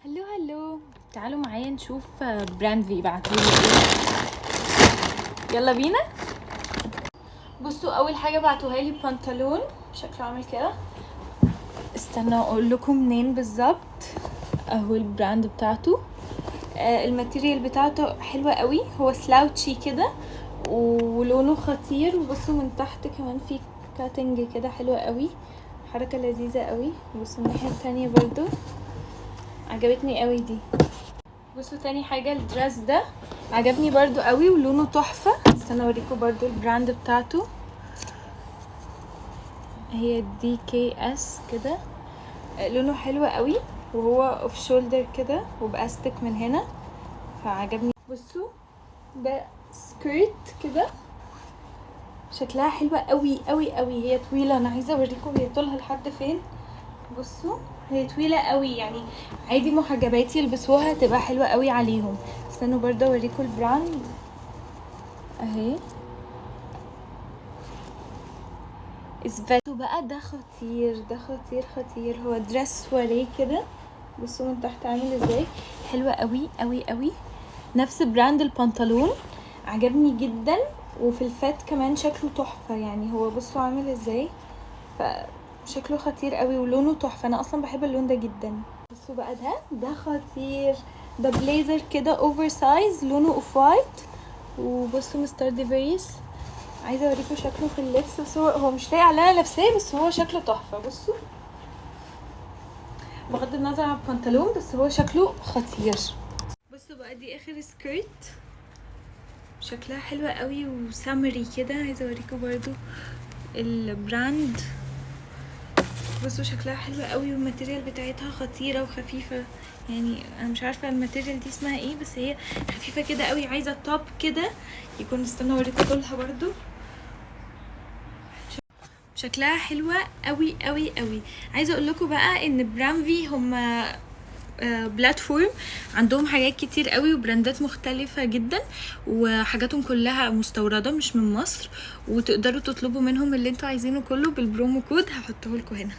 هلو هلو، تعالوا معايا نشوف براند في بعتولي ايه. يلا بينا. بصوا، اول حاجه بعتوها لي بنطلون شكله عامل كده. استنى اقول لكم منين بالظبط. اهو البراند بتاعته. الماتيريال بتاعته حلوه قوي، هو سلاوتشي كده ولونه خطير. وبصوا من تحت كمان في كاتنج كده حلوه قوي، حركه لذيذه قوي. بصوا الناحيه التانية برضو عجبتني قوي دي. بصوا تاني حاجة الدرس ده عجبني برضو قوي ولونه تحفة. استنى اوريكم برضو البراند بتاعته، هي DKS كده. لونه حلو قوي وهو اوف شولدر كده وباستك من هنا، فعجبني. بصوا ده سكيرت كده، شكلها حلوة قوي قوي قوي. هي طويلة، انا عايزة اوريكم هي طولها لحد فين. بصوا هي طويلة قوي، يعني عادي محجباتي يلبسوها تبقى حلوة قوي عليهم. استنوا برضه اوريكم البراند اهي. اثبتوا بقى، ده خطير، ده خطير خطير. هو درس سواريه كده، بصوا من تحت عامل ازاي، حلوة قوي قوي قوي. نفس براند البنطلون، عجبني جدا. وفي الفات كمان شكله تحفة، يعني هو بصوا عامل ازاي، فشكله خطير قوي ولونه تحفة. انا اصلا بحب اللون ده جدا. بصوا بقى ده خطير. ده بليزر كده اوفر سايز، لونه اوف وايت. وبصوا مستر ديفيريس، عايزه اوريكم شكله في اللبس، بس هو مش لايق على انا لابساه، بس هو شكله تحفه. بصوا بغض النظر عن البنطلون، بس هو شكله خطير. بصوا بقى دي اخر سكيرت، شكلها حلوه قوي وسامري كده. عايزه اوريكم برضو البراند. بصوا شكلها حلوه قوي والماتيريال بتاعتها خطيره وخفيفه. يعني انا مش عارفه الماتيريال دي اسمها ايه، بس هي خفيفه كده قوي. عايزه توب كده يكون، استنى اوريكم طولها برضو. شكلها حلوه قوي قوي قوي. عايزه اقول لكم بقى ان برانفي هم بلاتفورم، عندهم حاجات كتير قوي وبراندات مختلفة جدا، وحاجاتهم كلها مستوردة مش من مصر. وتقدروا تطلبوا منهم اللي انتوا عايزينه كله بالبرومو كود هحطه لكم هنا.